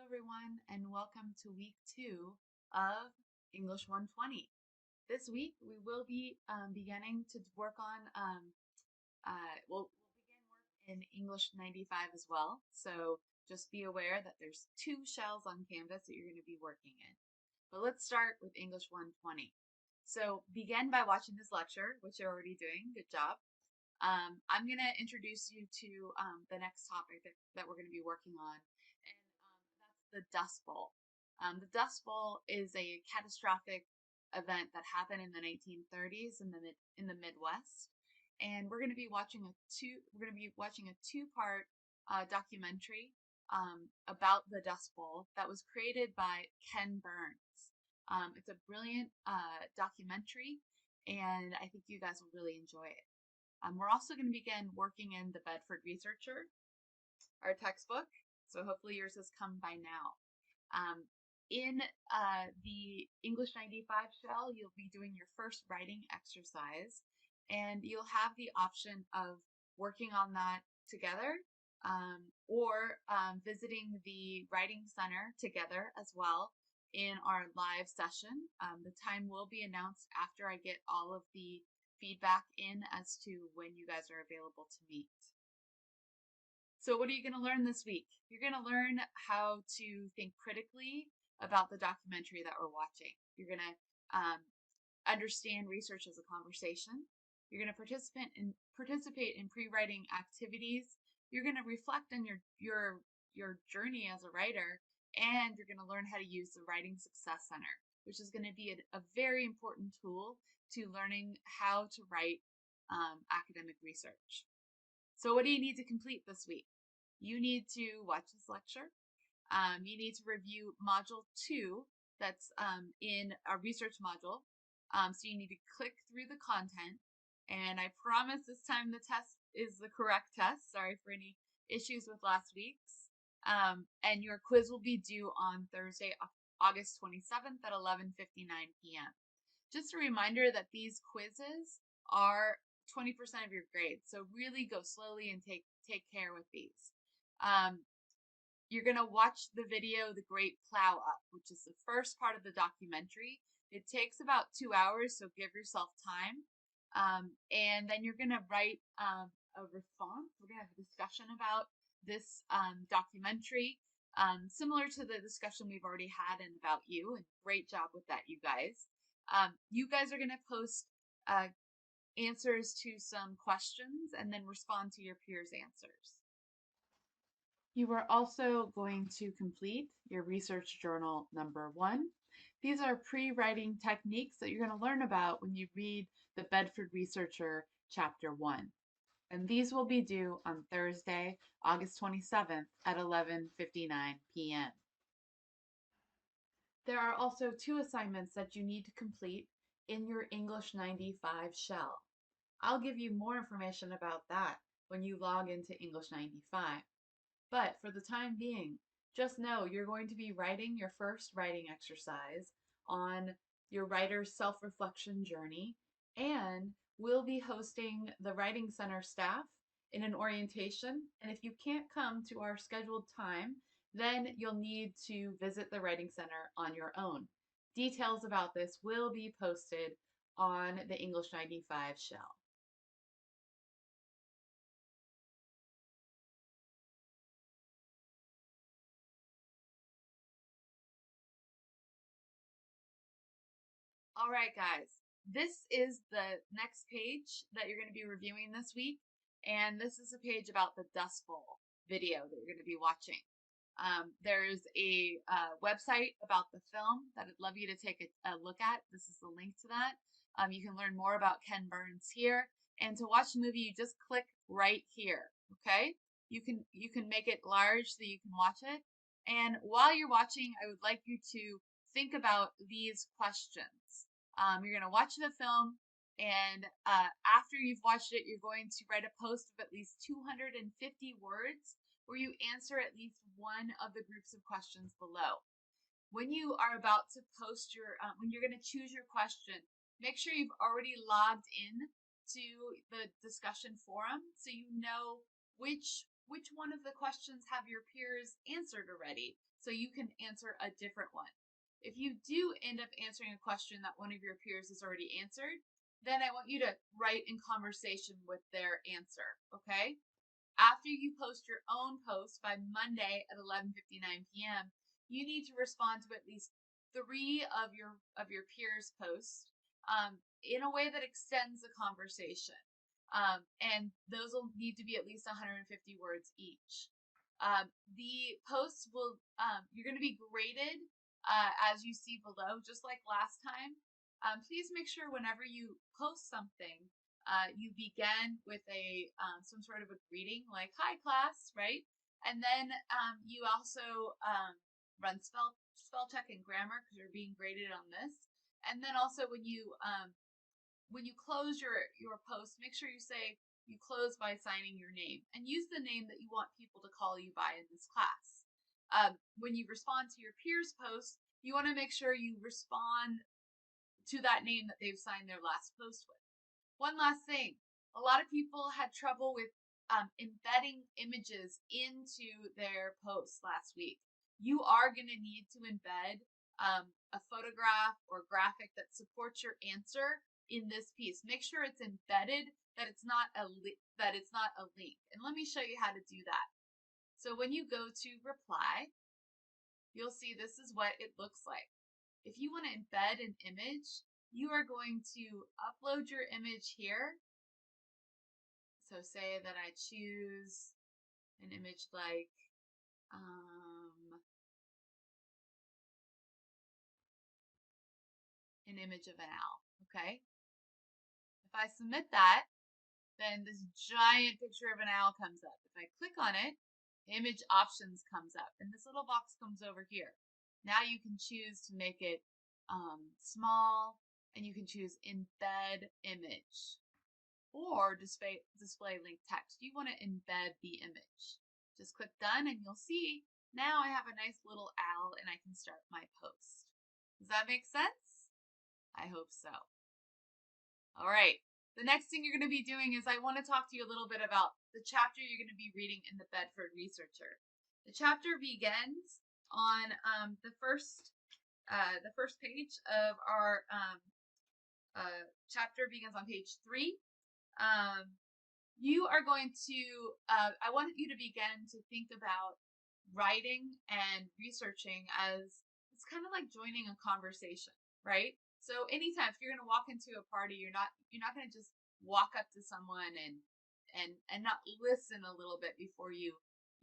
everyone, and welcome to week 2 of English 120. This week, we will be beginning to work on, we'll begin work in English 95 as well. So just be aware that there's 2 shells on Canvas that you're going to be working in. But let's start with English 120. So begin by watching this lecture, which you're already doing. Good job. I'm going to introduce you to the next topic that we're going to be working on, and that's the Dust Bowl. The Dust Bowl is a catastrophic event that happened in the 1930s in the Midwest, and we're going to be watching a two-part documentary about the Dust Bowl that was created by Ken Burns. It's a brilliant documentary, and I think you guys will really enjoy it. We're also going to begin working in the Bedford Researcher, our textbook, so hopefully yours has come by now. In the English 95 shell, you'll be doing your first writing exercise, and you'll have the option of working on that together or visiting the Writing Center together as well in our live session. The time will be announced after I get all of the feedback in as to when you guys are available to meet. So what are you going to learn this week? You're going to learn how to think critically about the documentary that we're watching. You're going to understand research as a conversation. You're going to participate in pre-writing activities. You're going to reflect on your journey as a writer, and you're going to learn how to use the Writing Success Center, which is going to be a very important tool to learning how to write academic research. So what do you need to complete this week? You need to watch this lecture. You need to review Module 2 that's in a research module. So you need to click through the content. And I promise this time the test is the correct test. Sorry for any issues with last week's. And your quiz will be due on Thursday, August 27th at 11:59 p.m. Just a reminder that these quizzes are 20% of your grade, so really go slowly and take care with these. You're going to watch the video, The Great Plow Up, which is the first part of the documentary. It takes about 2 hours, so give yourself time. And then you're going to write a response. We're going to have a discussion about this documentary, similar to the discussion we've already had and about you. And great job with that, you guys. You guys are going to post answers to some questions and then respond to your peers' answers. You are also going to complete your research journal number 1. These are pre-writing techniques that you're going to learn about when you read the Bedford Researcher Chapter 1. And these will be due on Thursday, August 27th at 11:59 p.m. There are also 2 assignments that you need to complete in your English 95 shell. I'll give you more information about that when you log into English 95. But for the time being, just know you're going to be writing your first writing exercise on your writer's self-reflection journey, and we'll be hosting the Writing Center staff in an orientation. And if you can't come to our scheduled time, then you'll need to visit the Writing Center on your own. Details about this will be posted on the English 95 shell. All right, guys, this is the next page that you're going to be reviewing this week, and this is a page about the Dust Bowl video that you're going to be watching. There's a website about the film that I'd love you to take a look at. This is the link to that. You can learn more about Ken Burns here, and to watch the movie, you just click right here. Okay, you can make it large so you can watch it. And while you're watching, I would like you to think about these questions. You're going to watch the film, and after you've watched it, you're going to write a post of at least 250 words where you answer at least one of the groups of questions below. When you are about to post when you're going to choose your question, make sure you've already logged in to the discussion forum so you know which which one of the questions have your peers answered already, so you can answer a different one. If you do end up answering a question that one of your peers has already answered, then I want you to write in conversation with their answer, okay? After you post your own post by Monday at 11:59 p.m., you need to respond to at least 3 of your peers' posts in a way that extends the conversation. And those will need to be at least 150 words each. The posts will, you're going to be graded as you see below, just like last time. Please make sure whenever you post something, you begin with a some sort of a greeting like "Hi, class," right? And then you also run spell check and grammar because you're being graded on this. And then also when you close your post, make sure you say you close by signing your name and use the name that you want people to call you by in this class. When you respond to your peers' post, you want to make sure you respond to that name that they've signed their last post with. One last thing, a lot of people had trouble with embedding images into their posts last week. You are going to need to embed a photograph or graphic that supports your answer in this piece. Make sure it's embedded, that it's not a link. And let me show you how to do that. So when you go to reply, you'll see this is what it looks like. If you want to embed an image, you are going to upload your image here. So say that I choose an image like an image of an owl, okay? If I submit that, then this giant picture of an owl comes up. If I click on it, image options comes up, and this little box comes over here. Now you can choose to make it small, and you can choose embed image or display link text. You want to embed the image. Just click done, and you'll see now I have a nice little owl, and I can start my post. Does that make sense? I hope so. All right. The next thing you're going to be doing is I want to talk to you a little bit about the chapter you're going to be reading in the Bedford Researcher. The chapter begins on the first page of our chapter begins on page 3. You are going to, I want you to begin to think about writing and researching as it's kind of like joining a conversation, right? So anytime if you're going to walk into a party, you're not going to just walk up to someone and not listen a little bit before you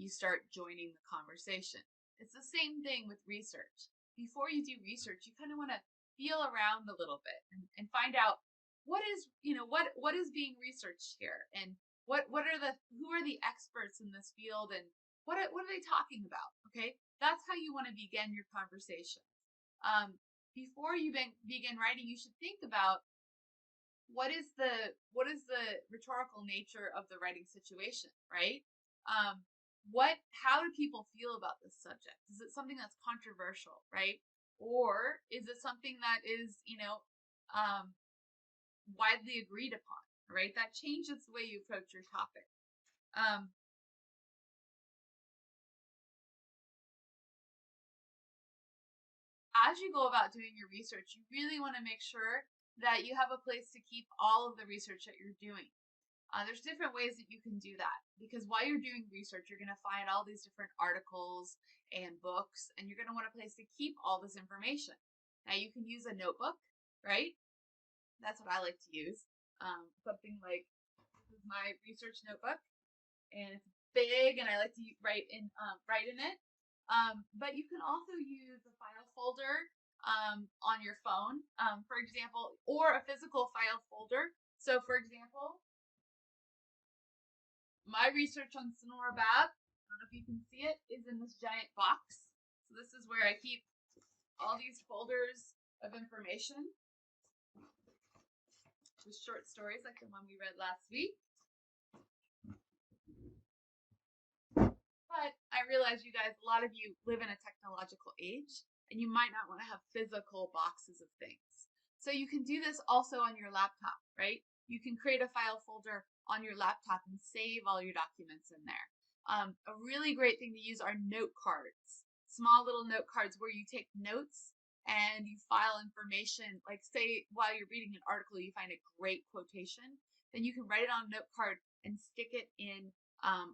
start joining the conversation. It's the same thing with research. Before you do research, you kind of want to feel around a little bit and find out what is being researched here, and who are the experts in this field, and what are they talking about? Okay, that's how you want to begin your conversation. Before you begin writing, you should think about what is the rhetorical nature of the writing situation, right? How do people feel about this subject? Is it something that's controversial, right? Or is it something that is, widely agreed upon, right? That changes the way you approach your topic. As you go about doing your research, you really want to make sure that you have a place to keep all of the research that you're doing. There's different ways that you can do that, because while you're doing research, you're going to find all these different articles and books, and you're going to want a place to keep all this information. Now you can use a notebook, right? That's what I like to use. Something like, this is my research notebook, and it's big, and I like to write in it. But you can also use a file folder on your phone, for example, or a physical file folder. So, for example, my research on Sonora Bab, I don't know if you can see it, is in this giant box. So this is where I keep all these folders of information with short stories like the one we read last week. But I realize you guys, a lot of you live in a technological age, and you might not want to have physical boxes of things. So you can do this also on your laptop, right? You can create a file folder on your laptop and save all your documents in there. A really great thing to use are note cards, small little note cards where you take notes and you file information. Like, say, while you're reading an article, you find a great quotation, then you can write it on a note card and stick it in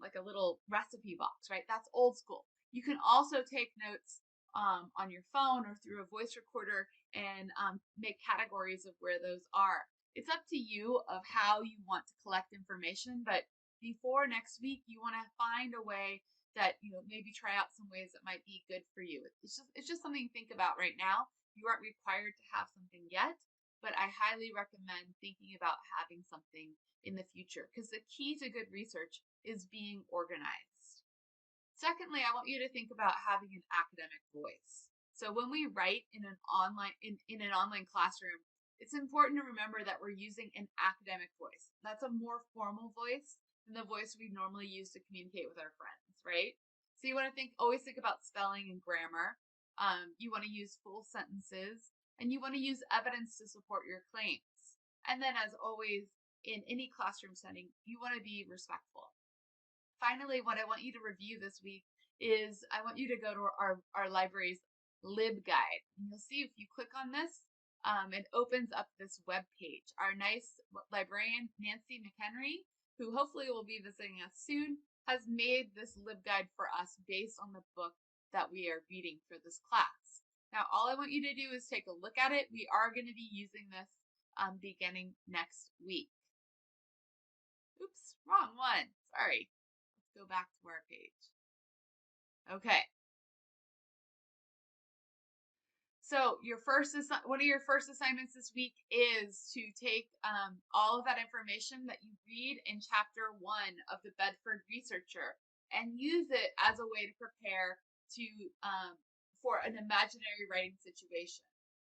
like a little recipe box, right? That's old school. You can also take notes on your phone or through a voice recorder and make categories of where those are. It's up to you of how you want to collect information, but before next week, you want to find a way that, maybe try out some ways that might be good for you. It's just something to think about right now. You aren't required to have something yet, but I highly recommend thinking about having something in the future, because the key to good research is being organized. Secondly, I want you to think about having an academic voice. So when we write in an online classroom, it's important to remember that we're using an academic voice. That's a more formal voice than the voice we normally use to communicate with our friends, right? So you want to always think about spelling and grammar. You want to use full sentences, and you want to use evidence to support your claims. And then, as always, in any classroom setting, you want to be respectful. Finally, what I want you to review this week is I want you to go to our library's LibGuide. And you'll see if you click on this, it opens up this web page. Our nice librarian, Nancy McHenry, who hopefully will be visiting us soon, has made this LibGuide for us based on the book that we are reading for this class. Now, all I want you to do is take a look at it. We are going to be using this beginning next week. Oops, wrong one. Sorry. Go back to our page. Okay. So one of your first assignments this week is to take all of that information that you read in chapter 1 of the Bedford Researcher and use it as a way to prepare for an imaginary writing situation.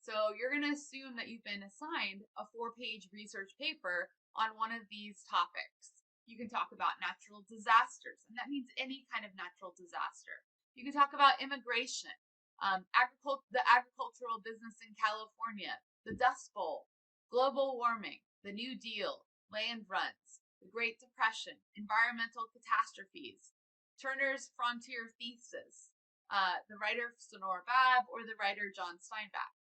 So you're going to assume that you've been assigned a 4-page research paper on one of these topics. You can talk about natural disasters, and that means any kind of natural disaster. You can talk about immigration, the agricultural business in California, the Dust Bowl, global warming, the New Deal, land runs, the Great Depression, environmental catastrophes, Turner's frontier thesis, the writer Sonora Babb, or the writer John Steinbeck.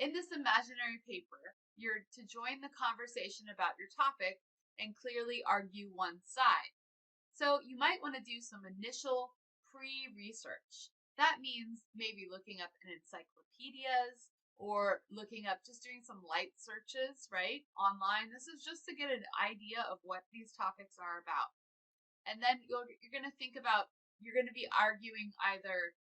In this imaginary paper, you're to join the conversation about your topic and clearly argue one side. So you might want to do some initial pre-research. That means maybe looking up in encyclopedias or just doing some light searches, right, online. This is just to get an idea of what these topics are about. And then you're going to think about, you're going to be arguing either,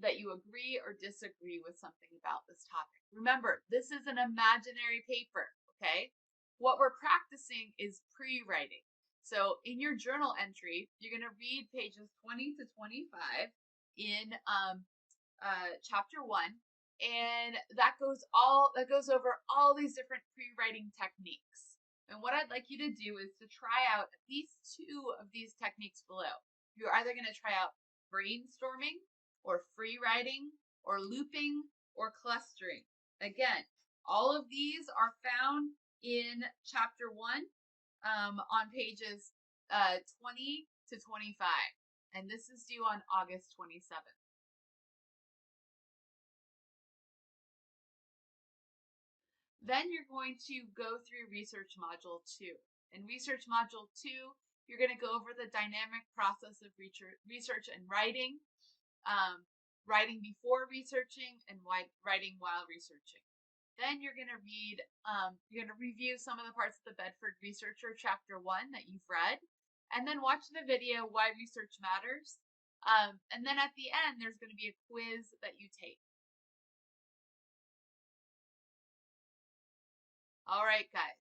that you agree or disagree with something about this topic. Remember, this is an imaginary paper, okay? What we're practicing is pre-writing. So in your journal entry, you're going to read pages 20 to 25 in chapter 1, and that goes over all these different pre-writing techniques. And what I'd like you to do is to try out at least 2 of these techniques below. You're either going to try out brainstorming, or free writing, or looping, or clustering. Again, all of these are found in chapter 1 on pages 20 to 25. And this is due on August 27th. Then you're going to go through Research Module 2. In Research Module 2, you're going to go over the dynamic process of research and writing, writing before researching, and writing while researching. Then you're going to review some of the parts of the Bedford Researcher chapter 1 that you've read, and then watch the video, Why Research Matters. And then at the end, there's going to be a quiz that you take. All right, guys,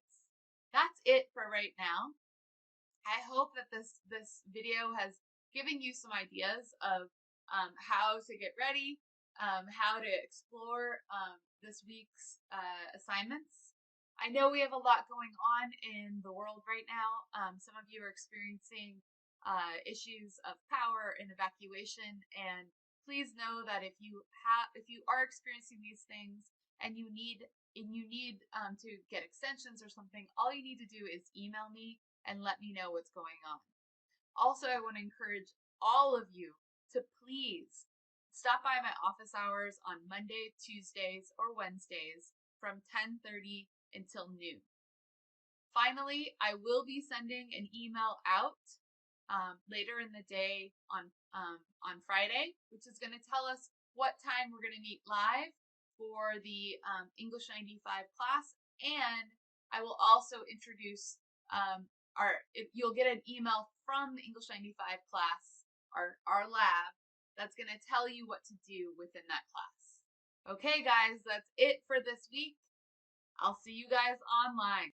that's it for right now. I hope that this video has given you some ideas of how to get ready, how to explore this week's assignments. I know we have a lot going on in the world right now. Some of you are experiencing issues of power and evacuation, and please know that if you are experiencing these things and you need to get extensions or something, all you need to do is email me and let me know what's going on. Also, I want to encourage all of you to please stop by my office hours on Monday, Tuesdays, or Wednesdays from 10:30 until noon. Finally, I will be sending an email out later in the day on Friday, which is going to tell us what time we're going to meet live for the English 95 class, and I will also introduce you'll get an email from the English 95 class, our lab, that's going to tell you what to do within that class. Okay, guys, that's it for this week. I'll see you guys online.